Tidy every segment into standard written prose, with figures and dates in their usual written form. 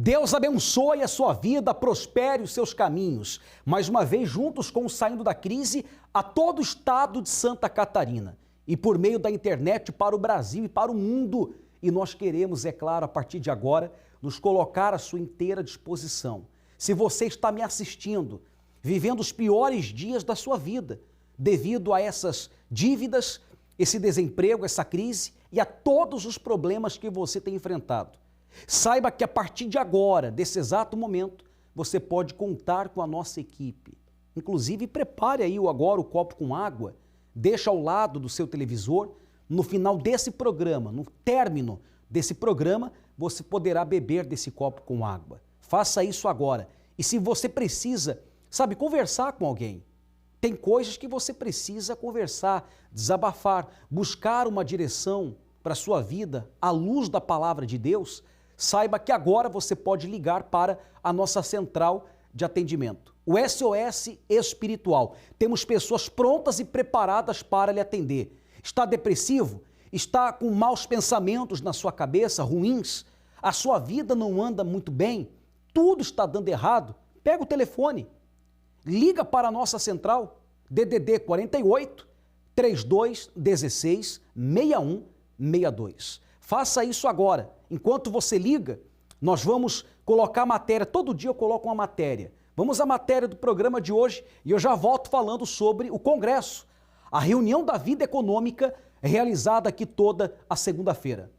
Deus abençoe a sua vida, prospere os seus caminhos. Mais uma vez, juntos com o Saindo da Crise, a todo o estado de Santa Catarina. E por meio da internet para o Brasil e para o mundo. E nós queremos, é claro, a partir de agora, nos colocar à sua inteira disposição. Se você está me assistindo, vivendo os piores dias da sua vida, devido a essas dívidas, esse desemprego, essa crise e a todos os problemas que você tem enfrentado, saiba que a partir de agora, desse exato momento, você pode contar com a nossa equipe. Inclusive, prepare aí agora o copo com água, deixa ao lado do seu televisor. No final desse programa, no término desse programa, você poderá beber desse copo com água. Faça isso agora. E se você precisa, sabe, conversar com alguém, tem coisas que você precisa conversar, desabafar, buscar uma direção para a sua vida à luz da palavra de Deus, saiba que agora você pode ligar para a nossa central de atendimento, o SOS Espiritual. Temos pessoas prontas e preparadas para lhe atender. Está depressivo? Está com maus pensamentos na sua cabeça, ruins? A sua vida não anda muito bem? Tudo está dando errado? Pega o telefone, liga para a nossa central, DDD 48 3216 6162. Faça isso agora. Enquanto você liga, nós vamos colocar matéria. Todo dia eu coloco uma matéria. Vamos à matéria do programa de hoje e eu já volto falando sobre o Congresso, a reunião da vida econômica realizada aqui toda a segunda-feira.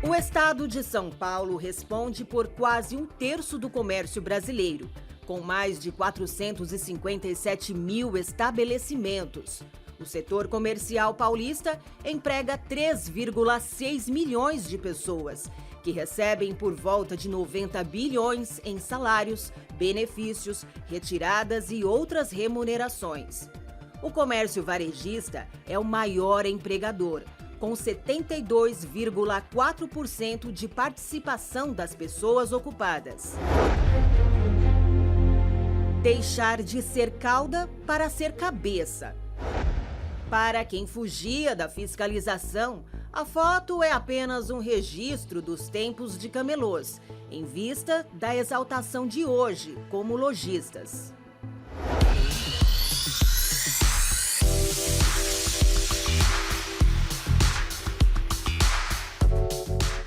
O estado de São Paulo responde por quase um terço do comércio brasileiro, com mais de 457 mil estabelecimentos. O setor comercial paulista emprega 3,6 milhões de pessoas, que recebem por volta de 90 bilhões em salários, benefícios, retiradas e outras remunerações. O comércio varejista é o maior empregador, com 72,4% de participação das pessoas ocupadas. Deixar de ser cauda para ser cabeça. Para quem fugia da fiscalização, a foto é apenas um registro dos tempos de camelôs, em vista da exaltação de hoje como lojistas.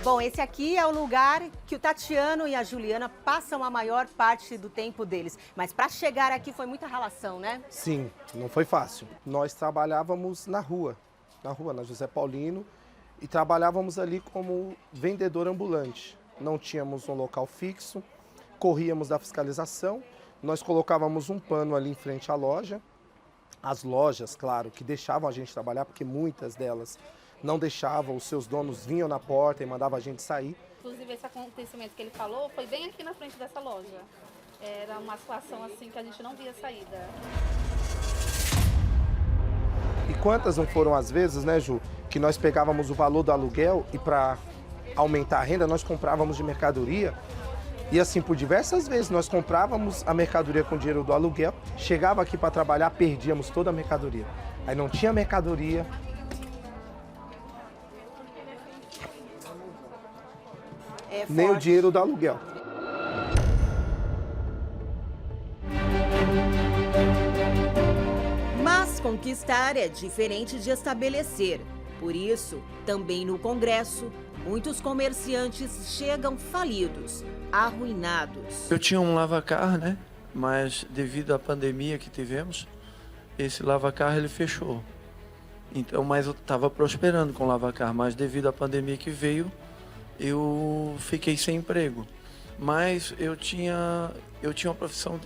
Bom, esse aqui é o lugar que o Tatiano e a Juliana passam a maior parte do tempo deles. Mas para chegar aqui foi muita ralação, né? Sim, não foi fácil. Nós trabalhávamos na rua, na José Paulino, e trabalhávamos ali como vendedor ambulante. Não tínhamos um local fixo, corríamos da fiscalização, nós colocávamos um pano ali em frente à loja. As lojas, claro, que deixavam a gente trabalhar, porque muitas delas não deixavam, os seus donos vinham na porta e mandavam a gente sair. Inclusive, esse acontecimento que ele falou foi bem aqui na frente dessa loja. Era uma situação assim que a gente não via saída. E quantas não foram as vezes, né, Ju, que nós pegávamos o valor do aluguel e para aumentar a renda nós comprávamos de mercadoria. E assim, por diversas vezes nós comprávamos a mercadoria com dinheiro do aluguel, chegava aqui para trabalhar, perdíamos toda a mercadoria. Aí não tinha mercadoria. Nem o dinheiro do aluguel. Mas conquistar é diferente de estabelecer. Por isso, também no Congresso, muitos comerciantes chegam falidos, arruinados. Eu tinha um lavacar, né? Mas devido à pandemia que tivemos, esse lavacar ele fechou. Então, mas eu estava prosperando com o lavacar, mas devido à pandemia que veio, eu fiquei sem emprego. Mas eu tinha uma profissão,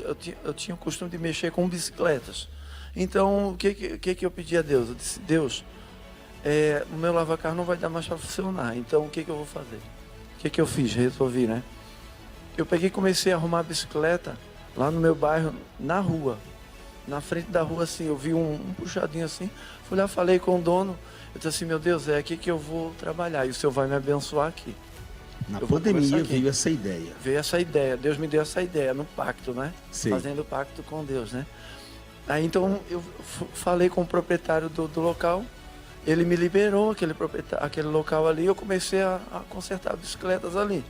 eu tinha o costume de mexer com bicicletas. Então, o que eu pedi a Deus? Eu disse, Deus, o meu lavacar não vai dar mais para funcionar, então o que eu vou fazer? O que eu fiz? Resolvi, né? Eu peguei e comecei a arrumar a bicicleta lá no meu bairro, na rua. Na frente da rua, assim, eu vi um puxadinho assim, fui lá, falei com o dono, eu disse assim, meu Deus, é aqui que eu vou trabalhar e o Senhor vai me abençoar aqui. Na pandemia veio essa ideia. Veio essa ideia, Deus me deu essa ideia no pacto, né? Sim. Fazendo pacto com Deus, né? Aí então eu falei com o proprietário do local, ele me liberou aquele local ali, eu comecei a consertar bicicletas ali.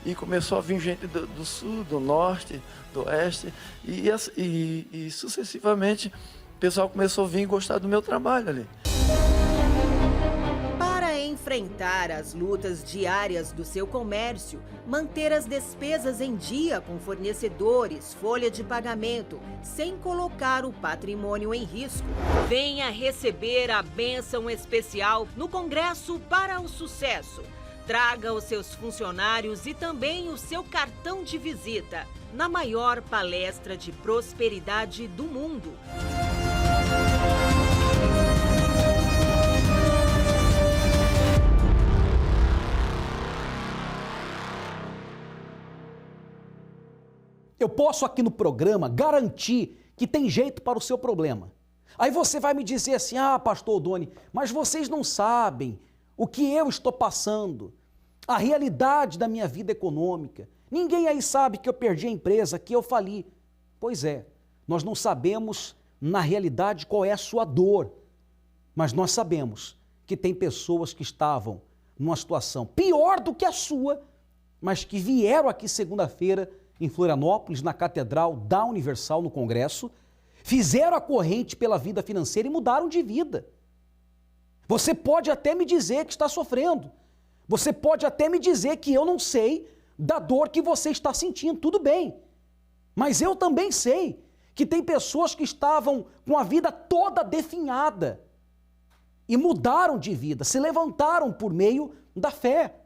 E começou a vir gente do sul, do norte, do oeste, e sucessivamente o pessoal começou a vir e gostar do meu trabalho ali. Para enfrentar as lutas diárias do seu comércio, manter as despesas em dia com fornecedores, folha de pagamento, sem colocar o patrimônio em risco, venha receber a bênção especial no Congresso para o Sucesso. Traga os seus funcionários e também o seu cartão de visita na maior palestra de prosperidade do mundo. Eu posso aqui no programa garantir que tem jeito para o seu problema. Aí você vai me dizer assim, pastor Odoni, mas vocês não sabem o que eu estou passando, a realidade da minha vida econômica. Ninguém aí sabe que eu perdi a empresa, que eu fali. Pois é, nós não sabemos na realidade qual é a sua dor, mas nós sabemos que tem pessoas que estavam numa situação pior do que a sua, mas que vieram aqui segunda-feira em Florianópolis, na Catedral da Universal, no Congresso, fizeram a corrente pela vida financeira e mudaram de vida. Você pode até me dizer que está sofrendo, você pode até me dizer que eu não sei da dor que você está sentindo, tudo bem, mas eu também sei que tem pessoas que estavam com a vida toda definhada e mudaram de vida, se levantaram por meio da fé.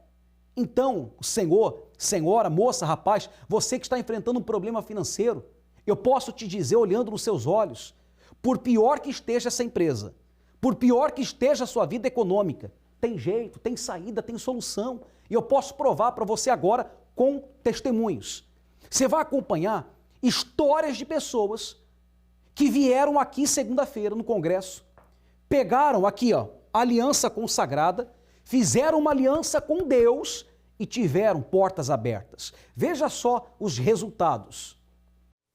Então, senhor, senhora, moça, rapaz, você que está enfrentando um problema financeiro, eu posso te dizer, olhando nos seus olhos, por pior que esteja essa empresa, por pior que esteja a sua vida econômica, tem jeito, tem saída, tem solução. E eu posso provar para você agora com testemunhos. Você vai acompanhar histórias de pessoas que vieram aqui segunda-feira no Congresso, pegaram aqui, aliança consagrada, fizeram uma aliança com Deus e tiveram portas abertas. Veja só os resultados.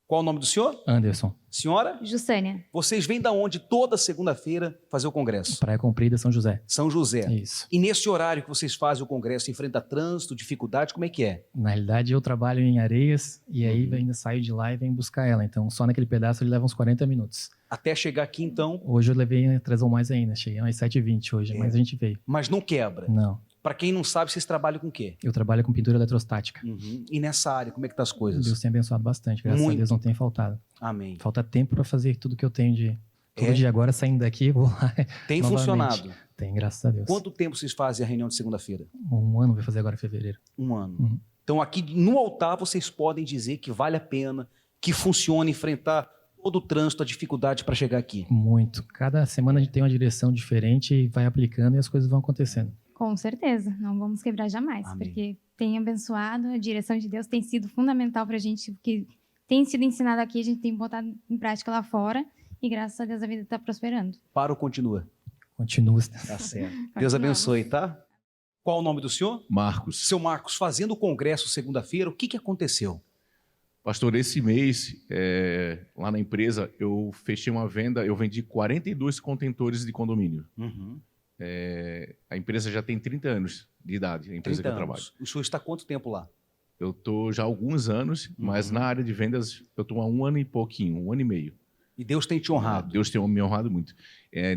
Qual o nome do senhor? Anderson. Senhora? Jussânia. Vocês vêm da onde toda segunda-feira fazer o congresso? Praia Comprida, São José. São José. Isso. E nesse horário que vocês fazem o congresso, enfrenta trânsito, dificuldade, como é que é? Na realidade, eu trabalho em Areias e aí ainda saio de lá e venho buscar ela. Então, só naquele pedaço ele leva uns 40 minutos. Até chegar aqui, então... Hoje eu levei atrasou mais ainda. Cheguei às 7h20 hoje, mas a gente veio. Mas não quebra? Não. Para quem não sabe, vocês trabalham com o quê? Eu trabalho com pintura eletrostática. E nessa área, como é que tá as coisas? Deus tem abençoado bastante, graças a Deus não tem faltado. Amém. Falta tempo para fazer tudo que eu tenho de... Todo dia agora, saindo daqui, eu vou lá Tem novamente. funcionado? Tem, graças a Deus. Quanto tempo vocês fazem a reunião de segunda-feira? Um ano, vou fazer agora em fevereiro. Um ano. Então aqui no altar vocês podem dizer que vale a pena, que funciona enfrentar todo o trânsito, a dificuldade para chegar aqui. Muito. Cada semana a gente tem uma direção diferente e vai aplicando e as coisas vão acontecendo. Com certeza, não vamos quebrar jamais, Amém. porque tem abençoado, a direção de Deus tem sido fundamental para a gente, o que tem sido ensinado aqui, a gente tem botado em prática lá fora e graças a Deus a vida está prosperando. Para ou continua? Continua. Tá certo. Deus abençoe, tá? Qual o nome do senhor? Marcos. Seu Marcos, fazendo o congresso segunda-feira, o que aconteceu? Pastor, esse mês, lá na empresa, eu fechei uma venda, eu vendi 42 contentores de condomínio. A empresa já tem 30 anos de idade, a empresa que eu trabalho. O senhor está há quanto tempo lá? Eu estou já há alguns anos, mas na área de vendas eu estou há um ano e pouquinho, um ano e meio. E Deus tem te honrado? Deus tem me honrado muito.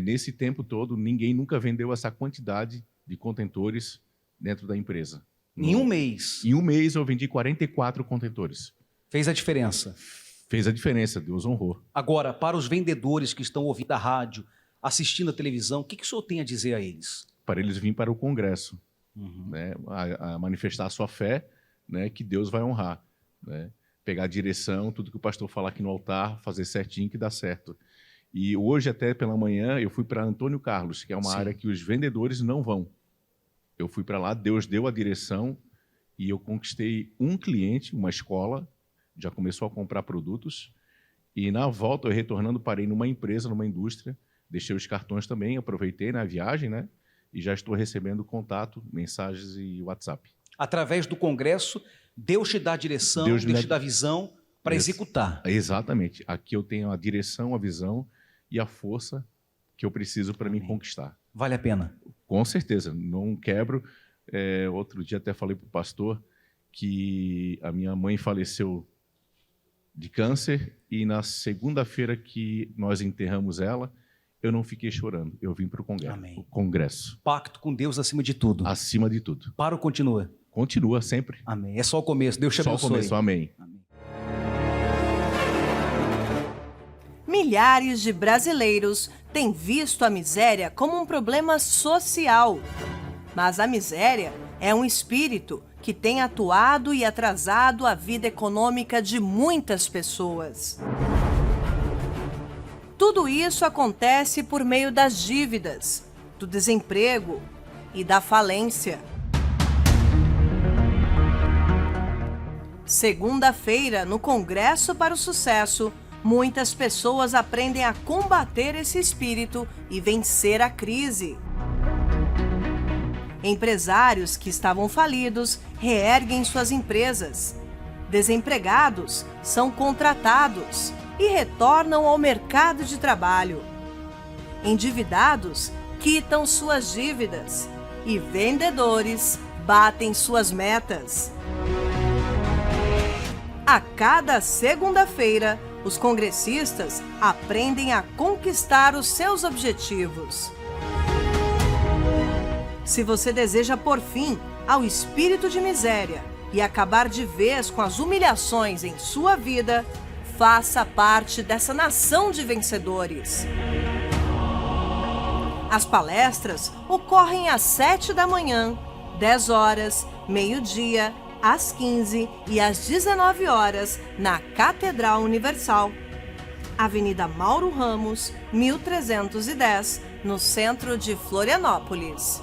Nesse tempo todo, ninguém nunca vendeu essa quantidade de contentores dentro da empresa. Em um mês? Em um mês eu vendi 44 contentores. Fez a diferença? Fez a diferença, Deus honrou. Agora, para os vendedores que estão ouvindo a rádio, assistindo a televisão, o que o senhor tem a dizer a eles? Para eles virem para o congresso, né, a manifestar a sua fé, né, que Deus vai honrar. Né, pegar a direção, tudo que o pastor falar aqui no altar, fazer certinho que dá certo. E hoje, até pela manhã, eu fui para Antônio Carlos, que é uma área que os vendedores não vão. Eu fui para lá, Deus deu a direção e eu conquistei um cliente, uma escola, já começou a comprar produtos. E na volta, eu retornando, parei numa empresa, numa indústria, deixei os cartões também, aproveitei na viagem, né? E já estou recebendo contato, mensagens e WhatsApp. Através do congresso, Deus te dá a direção, Deus te dá a visão para executar. Exatamente. Aqui eu tenho a direção, a visão e a força que eu preciso para me conquistar. Vale a pena? Com certeza, não quebro. Outro dia até falei para o pastor que a minha mãe faleceu de câncer e na segunda-feira que nós enterramos ela, eu não fiquei chorando, eu vim para o congresso. Amém. O congresso. Pacto com Deus acima de tudo. Acima de tudo. Para ou continua? Continua sempre. Amém. É só o começo. Deus te abençoe. Só o começo. Amém. Milhares de brasileiros têm visto a miséria como um problema social. Mas a miséria é um espírito que tem atuado e atrasado a vida econômica de muitas pessoas. Tudo isso acontece por meio das dívidas, do desemprego e da falência. Segunda-feira, no Congresso para o Sucesso, muitas pessoas aprendem a combater esse espírito e vencer a crise. Empresários que estavam falidos reerguem suas empresas. Desempregados são contratados e retornam ao mercado de trabalho. Endividados quitam suas dívidas e vendedores batem suas metas. A cada segunda-feira, os congressistas aprendem a conquistar os seus objetivos. Se você deseja pôr fim ao espírito de miséria e acabar de vez com as humilhações em sua vida, faça parte dessa nação de vencedores. As palestras ocorrem às 7 da manhã, 10 horas, meio-dia, às 15 e às 19 horas na Catedral Universal, Avenida Mauro Ramos, 1310, no centro de Florianópolis.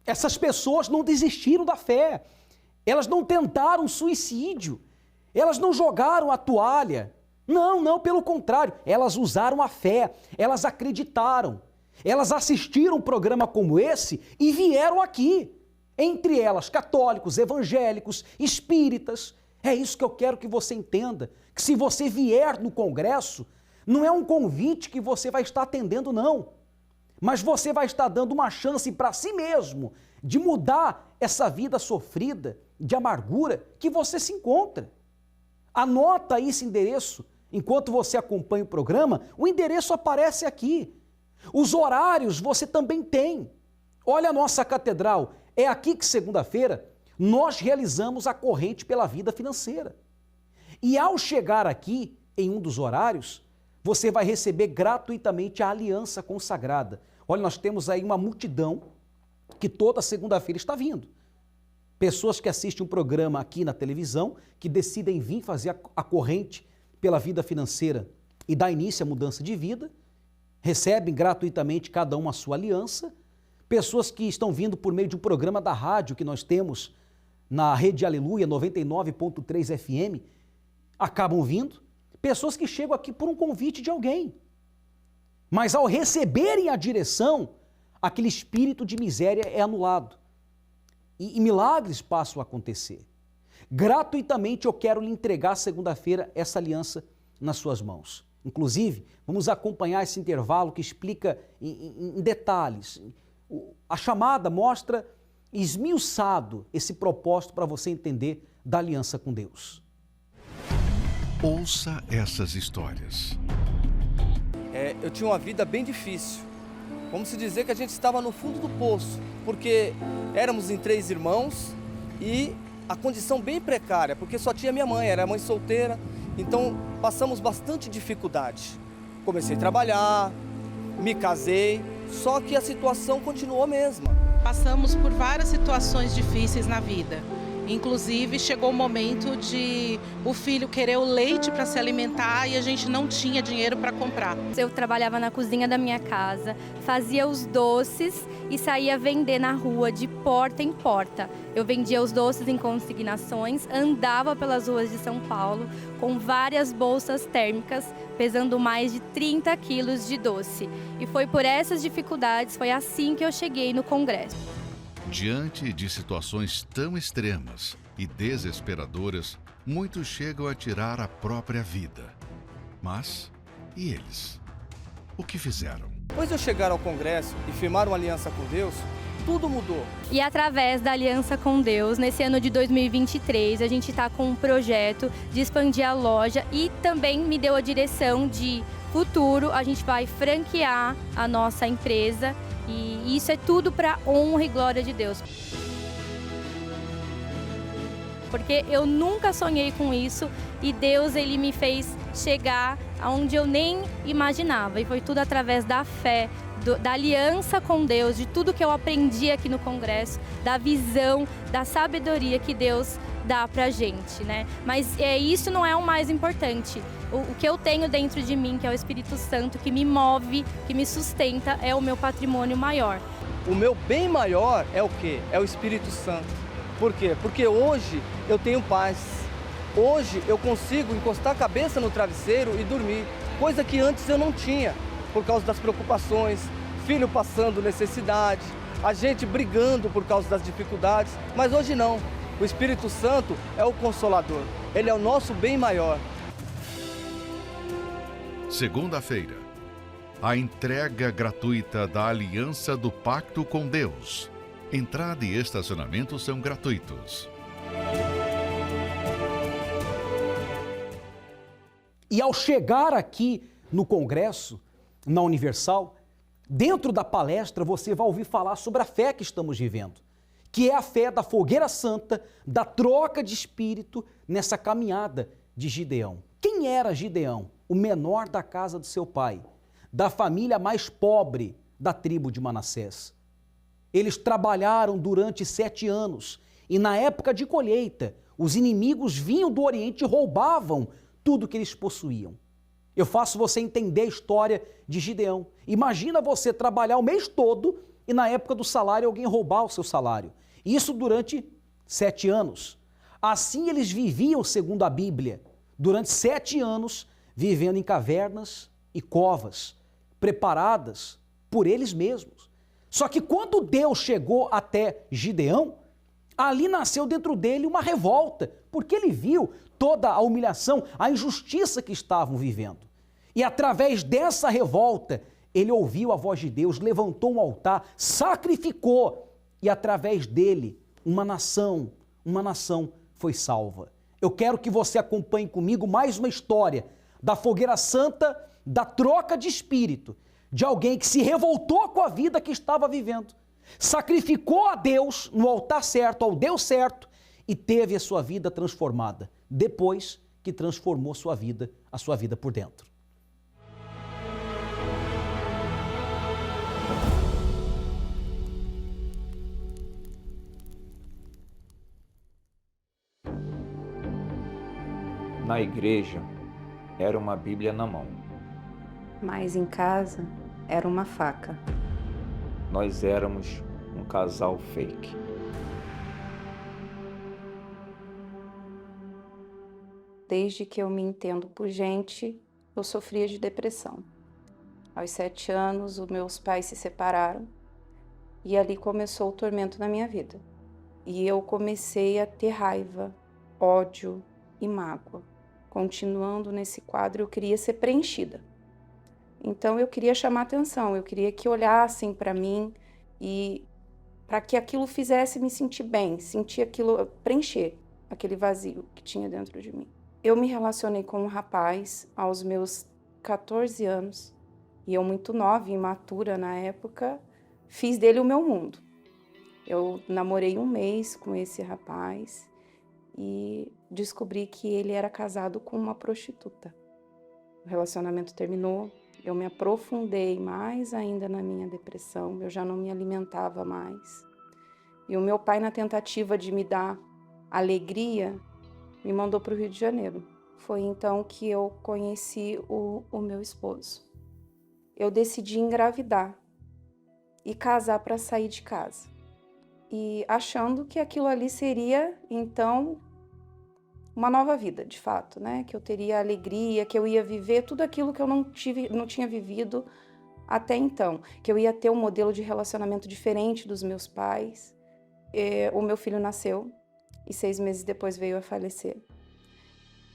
Essas pessoas não desistiram da fé, elas não tentaram suicídio, elas não jogaram a toalha. Não, pelo contrário, elas usaram a fé, elas acreditaram, elas assistiram um programa como esse e vieram aqui. Entre elas, católicos, evangélicos, espíritas. É isso que eu quero que você entenda, que se você vier no congresso, não é um convite que você vai estar atendendo, não. Mas você vai estar dando uma chance para si mesmo de mudar essa vida sofrida, de amargura que você se encontra. Anota aí esse endereço. Enquanto você acompanha o programa, o endereço aparece aqui. Os horários você também tem. Olha a nossa catedral. É aqui que segunda-feira nós realizamos a corrente pela vida financeira. E ao chegar aqui, em um dos horários, você vai receber gratuitamente a aliança consagrada. Olha, nós temos aí uma multidão que toda segunda-feira está vindo. Pessoas que assistem um programa aqui na televisão, que decidem vir fazer a corrente pela vida financeira e dar início à mudança de vida, recebem gratuitamente cada uma a sua aliança. Pessoas que estão vindo por meio de um programa da rádio que nós temos na Rede Aleluia 99.3 FM, acabam vindo. Pessoas que chegam aqui por um convite de alguém. Mas ao receberem a direção, aquele espírito de miséria é anulado. E milagres passam a acontecer. Gratuitamente eu quero lhe entregar segunda-feira essa aliança nas suas mãos. Inclusive, vamos acompanhar esse intervalo que explica em detalhes. A chamada mostra esmiuçado esse propósito para você entender da aliança com Deus. Ouça essas histórias. Eu tinha uma vida bem difícil. Vamos se dizer que a gente estava no fundo do poço, porque éramos em 3 irmãos e a condição bem precária, porque só tinha minha mãe, era mãe solteira, então passamos bastante dificuldade. Comecei a trabalhar, me casei, só que a situação continuou a mesma. Passamos por várias situações difíceis na vida. Inclusive, chegou o momento de o filho querer o leite para se alimentar e a gente não tinha dinheiro para comprar. Eu trabalhava na cozinha da minha casa, fazia os doces e saía vender na rua de porta em porta. Eu vendia os doces em consignações, andava pelas ruas de São Paulo com várias bolsas térmicas, pesando mais de 30 quilos de doce. E foi por essas dificuldades, foi assim que eu cheguei no congresso. Diante de situações tão extremas e desesperadoras, muitos chegam a tirar a própria vida. Mas, e eles? O que fizeram? Depois de eu chegar ao Congresso e firmar uma aliança com Deus, tudo mudou. E através da aliança com Deus, nesse ano de 2023, a gente está com um projeto de expandir a loja e também me deu a direção de futuro, a gente vai franquear a nossa empresa e isso é tudo para honra e glória de Deus. Porque eu nunca sonhei com isso e Deus, ele me fez chegar aonde eu nem imaginava. E foi tudo através da fé, da aliança com Deus, de tudo que eu aprendi aqui no Congresso, da visão, da sabedoria que Deus dá pra gente, né? Mas isso não é o mais importante. O que eu tenho dentro de mim, que é o Espírito Santo, que me move, que me sustenta, é o meu patrimônio maior. O meu bem maior é o quê? É o Espírito Santo. Por quê? Porque hoje eu tenho paz. Hoje eu consigo encostar a cabeça no travesseiro e dormir, coisa que antes eu não tinha, por causa das preocupações, filho passando necessidade, a gente brigando por causa das dificuldades, mas hoje não. O Espírito Santo é o Consolador, ele é o nosso bem maior. Segunda-feira, a entrega gratuita da Aliança do Pacto com Deus. Entrada e estacionamento são gratuitos. E ao chegar aqui no Congresso, na Universal, dentro da palestra você vai ouvir falar sobre a fé que estamos vivendo, que é a fé da fogueira santa, da troca de espírito nessa caminhada de Gideão. Quem era Gideão? O menor da casa do seu pai, da família mais pobre da tribo de Manassés. Eles trabalharam durante 7 anos e na época de colheita, os inimigos vinham do Oriente e roubavam tudo que eles possuíam. Eu faço você entender a história de Gideão. Imagina você trabalhar o mês todo e na época do salário alguém roubar o seu salário. Isso durante 7 anos. Assim eles viviam, segundo a Bíblia, durante 7 anos, vivendo em cavernas e covas, preparadas por eles mesmos. Só que quando Deus chegou até Gideão, ali nasceu dentro dele uma revolta, porque ele viu toda a humilhação, a injustiça que estavam vivendo. E através dessa revolta, ele ouviu a voz de Deus, levantou um altar, sacrificou, e através dele, uma nação foi salva. Eu quero que você acompanhe comigo mais uma história da fogueira santa, da troca de espírito, de alguém que se revoltou com a vida que estava vivendo, sacrificou a Deus no altar certo, ao Deus certo, e teve a sua vida transformada, depois que transformou a sua vida por dentro. Na igreja, era uma Bíblia na mão. Mas em casa, era uma faca. Nós éramos um casal fake. Desde que eu me entendo por gente, eu sofria de depressão. Aos 7 anos, os meus pais se separaram e ali começou o tormento na minha vida. E eu comecei a ter raiva, ódio e mágoa. Continuando nesse quadro, eu queria ser preenchida. Então eu queria chamar atenção, eu queria que olhassem para mim e para que aquilo fizesse me sentir bem, sentir aquilo, preencher aquele vazio que tinha dentro de mim. Eu me relacionei com um rapaz aos meus 14 anos e eu muito nova e imatura na época, fiz dele o meu mundo. Eu namorei 1 mês com esse rapaz e descobri que ele era casado com uma prostituta. O relacionamento terminou, eu me aprofundei mais ainda na minha depressão, eu já não me alimentava mais. E o meu pai, na tentativa de me dar alegria, me mandou para o Rio de Janeiro. Foi então que eu conheci o meu esposo. Eu decidi engravidar e casar para sair de casa. E achando que aquilo ali seria, então, uma nova vida, de fato, né? Que eu teria alegria, que eu ia viver tudo aquilo que eu não tinha vivido até então. Que eu ia ter um modelo de relacionamento diferente dos meus pais, o meu filho nasceu e 6 meses depois veio a falecer.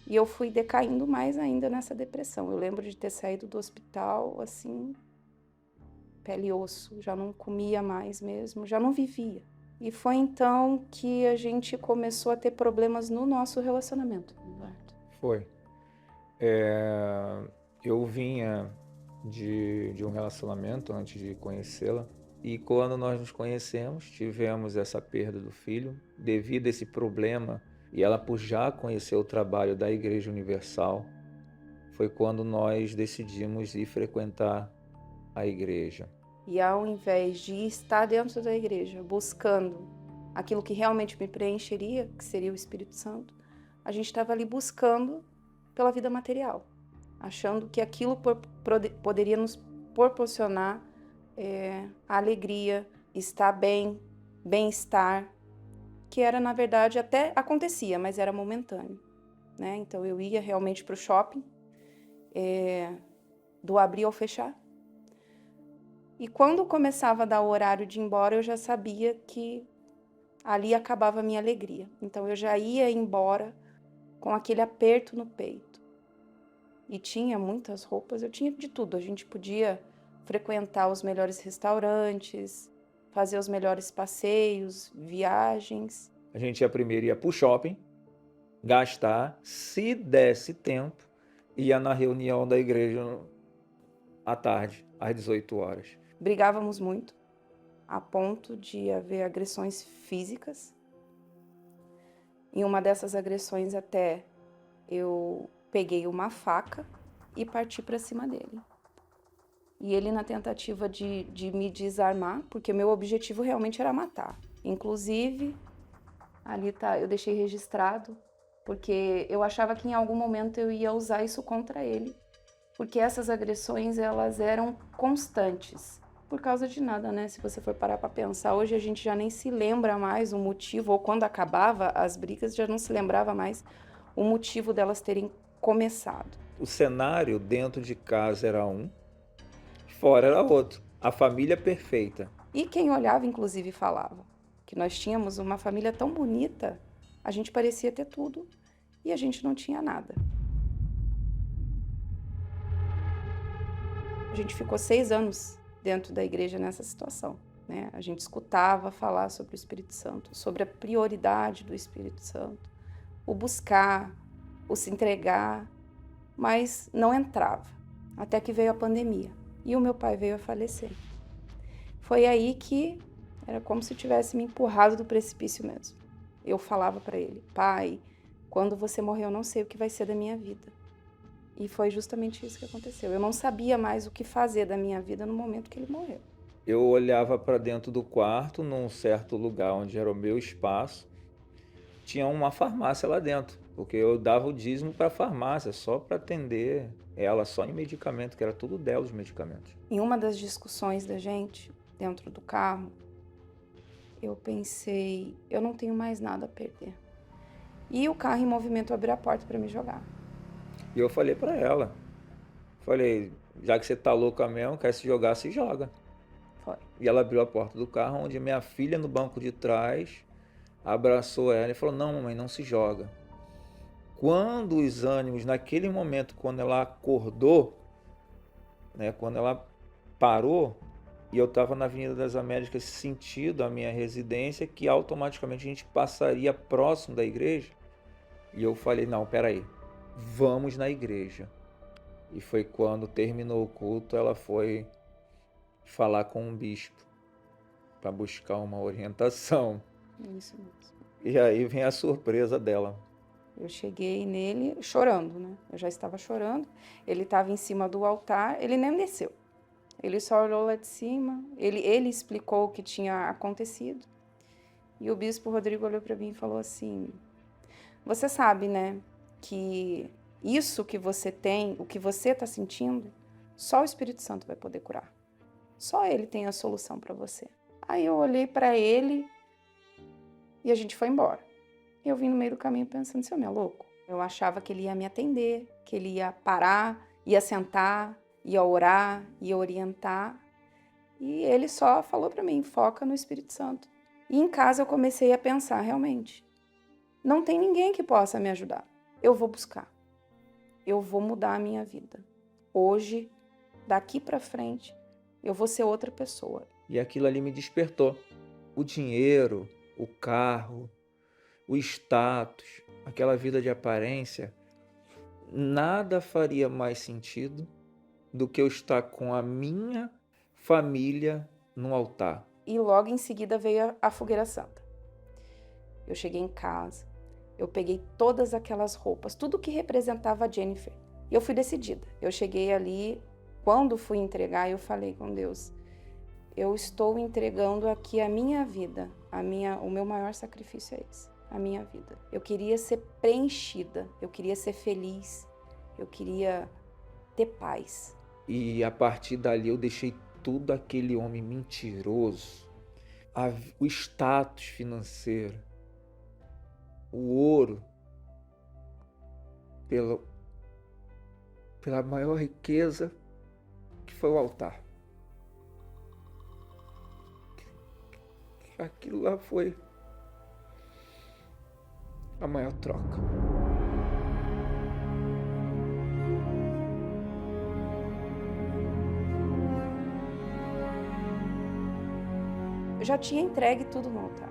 E eu fui decaindo mais ainda nessa depressão. Eu lembro de ter saído do hospital, assim, pele e osso. Já não comia mais mesmo, já não vivia. E foi então que a gente começou a ter problemas no nosso relacionamento. Foi. Eu vinha de um relacionamento antes de conhecê-la. E quando nós nos conhecemos, tivemos essa perda do filho. Devido a esse problema, e ela por já conhecer o trabalho da Igreja Universal, foi quando nós decidimos ir frequentar a igreja. E ao invés de estar dentro da igreja, buscando aquilo que realmente me preencheria, que seria o Espírito Santo, a gente estava ali buscando pela vida material, achando que aquilo poderia nos proporcionar a alegria, estar bem, bem-estar, que era, na verdade, até acontecia, mas era momentâneo, né? Então eu ia realmente para o shopping, do abrir ao fechar. E quando começava a dar o horário de ir embora, eu já sabia que ali acabava a minha alegria. Então eu já ia embora com aquele aperto no peito. E tinha muitas roupas, eu tinha de tudo. A gente podia frequentar os melhores restaurantes, fazer os melhores passeios, viagens. A gente primeiro ia para o shopping, gastar, se desse tempo, ia na reunião da igreja à tarde, às 18 horas. Brigávamos muito, a ponto de haver agressões físicas. Em uma dessas agressões até eu peguei uma faca e parti para cima dele. E ele, na tentativa de me desarmar, porque meu objetivo realmente era matar. Inclusive, ali eu deixei registrado, porque eu achava que em algum momento eu ia usar isso contra ele. Porque essas agressões, elas eram constantes. Por causa de nada, né? Se você for parar para pensar, hoje a gente já nem se lembra mais o motivo, ou quando acabava as brigas, já não se lembrava mais o motivo delas terem começado. O cenário dentro de casa era um, fora era outro. A família perfeita. E quem olhava, inclusive, falava que nós tínhamos uma família tão bonita, a gente parecia ter tudo e a gente não tinha nada. A gente ficou 6 anos dentro da igreja nessa situação, né? A gente escutava falar sobre o Espírito Santo, sobre a prioridade do Espírito Santo, o buscar, o se entregar, mas não entrava, até que veio a pandemia e o meu pai veio a falecer. Foi aí que era como se tivesse me empurrado do precipício mesmo. Eu falava para ele: pai, quando você morrer eu não sei o que vai ser da minha vida. E foi justamente isso que aconteceu. Eu não sabia mais o que fazer da minha vida no momento que ele morreu. Eu olhava para dentro do quarto, num certo lugar onde era o meu espaço, tinha uma farmácia lá dentro, porque eu dava o dízimo para a farmácia, só para atender ela, só em medicamento, que era tudo dela os medicamentos. Em uma das discussões da gente, dentro do carro, eu pensei, eu não tenho mais nada a perder. E o carro em movimento abriu a porta para me jogar. E eu falei para ela, já que você tá louca mesmo, quer se jogar, se joga. Foi. E ela abriu a porta do carro, onde minha filha no banco de trás abraçou ela e falou: não, mamãe, não se joga. Quando os ânimos, naquele momento, quando ela acordou, né, quando ela parou, e eu estava na Avenida das Américas, sentido a minha residência, que automaticamente a gente passaria próximo da igreja. E eu falei: não, peraí, vamos na igreja. E foi quando terminou o culto, ela foi falar com um bispo para buscar uma orientação. Isso mesmo. E aí vem a surpresa dela. Eu cheguei nele chorando, né? Eu já estava chorando. Ele estava em cima do altar, ele nem desceu. Ele só olhou lá de cima, ele explicou o que tinha acontecido. E o bispo Rodrigo olhou para mim e falou assim: você sabe, né, que isso que você tem, o que você está sentindo, só o Espírito Santo vai poder curar. Só ele tem a solução para você. Aí eu olhei para ele e a gente foi embora. Eu vim no meio do caminho pensando: esse homem é louco? Eu achava que ele ia me atender, que ele ia parar, ia sentar, ia orar, ia orientar. E ele só falou para mim: foca no Espírito Santo. E em casa eu comecei a pensar, realmente, não tem ninguém que possa me ajudar. Eu vou buscar. Eu vou mudar a minha vida. Hoje, daqui para frente, eu vou ser outra pessoa. E aquilo ali me despertou. O dinheiro, o carro, o status, aquela vida de aparência, nada faria mais sentido do que eu estar com a minha família no altar. E logo em seguida veio a fogueira santa. Eu cheguei em casa, eu peguei todas aquelas roupas, tudo que representava a Jennifer. E eu fui decidida. Eu cheguei ali, quando fui entregar, eu falei com Deus, eu estou entregando aqui a minha vida, o meu maior sacrifício é esse, a minha vida. Eu queria ser preenchida, eu queria ser feliz, eu queria ter paz. E a partir dali eu deixei tudo aquele homem mentiroso, o status financeiro, o ouro, pela maior riqueza que foi o altar. Aquilo lá foi a maior troca. Eu já tinha entregue tudo no altar.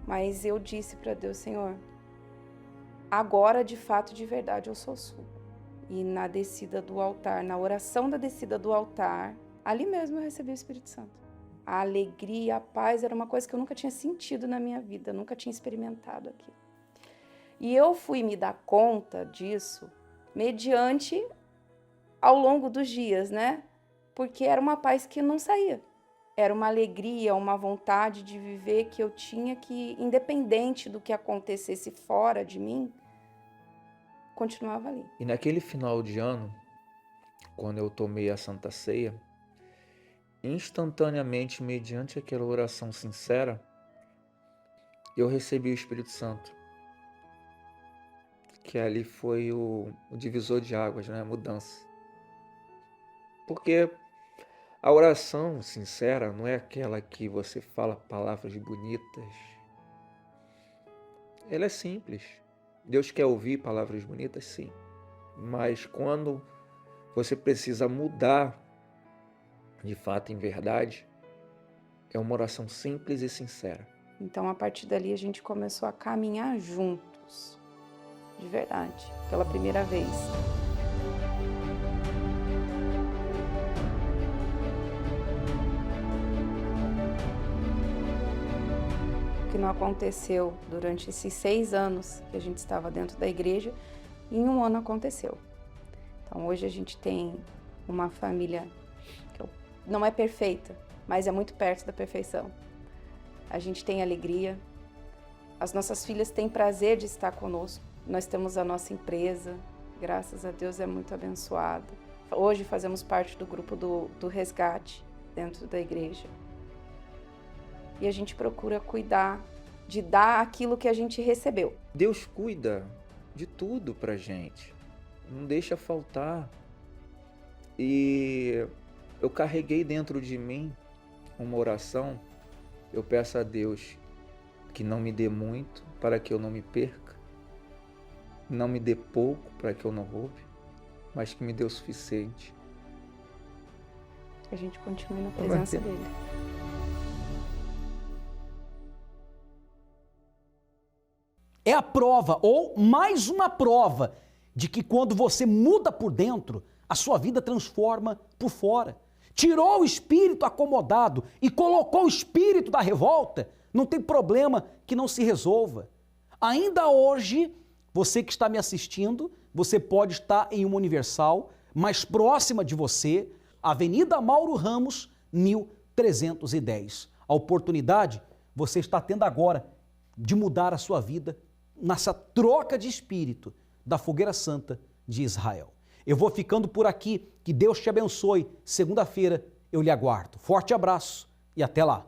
Mas eu disse para Deus, Senhor, agora de fato, de verdade, eu sou sua. E na descida do altar, na oração da descida do altar, ali mesmo eu recebi o Espírito Santo. A alegria, a paz era uma coisa que eu nunca tinha sentido na minha vida, nunca tinha experimentado aquilo. E eu fui me dar conta disso mediante ao longo dos dias, né? Porque era uma paz que não saía. Era uma alegria, uma vontade de viver que eu tinha que, independente do que acontecesse fora de mim, continuava ali. E naquele final de ano, quando eu tomei a Santa Ceia, instantaneamente, mediante aquela oração sincera, eu recebi o Espírito Santo. Que ali foi o divisor de águas, né? A mudança. Porque a oração sincera não é aquela que você fala palavras bonitas. Ela é simples. Deus quer ouvir palavras bonitas, sim. Mas quando você precisa mudar, de fato, em verdade, é uma oração simples e sincera. Então, a partir dali, a gente começou a caminhar juntos, de verdade, pela primeira vez. O que não aconteceu durante esses 6 anos que a gente estava dentro da igreja, em 1 ano aconteceu. Então, hoje a gente tem uma família que não é perfeita, mas é muito perto da perfeição. A gente tem alegria, as nossas filhas têm prazer de estar conosco. Nós temos a nossa empresa, graças a Deus é muito abençoada. Hoje fazemos parte do grupo do resgate dentro da igreja. E a gente procura cuidar, de dar aquilo que a gente recebeu. Deus cuida de tudo pra gente, não deixa faltar. E eu carreguei dentro de mim uma oração. Eu peço a Deus que não me dê muito para que eu não me perca, não me dê pouco para que eu não roube, mas que me dê o suficiente. Que a gente continue na presença dele. É a prova, ou mais uma prova, de que quando você muda por dentro, a sua vida transforma por fora. Tirou o espírito acomodado e colocou o espírito da revolta, não tem problema que não se resolva. Ainda hoje, você que está me assistindo, você pode estar em uma Universal mais próxima de você, Avenida Mauro Ramos, 1310. A oportunidade você está tendo agora de mudar a sua vida nessa troca de espírito da Fogueira Santa de Israel. Eu vou ficando por aqui, que Deus te abençoe. Segunda-feira eu lhe aguardo. Forte abraço e até lá.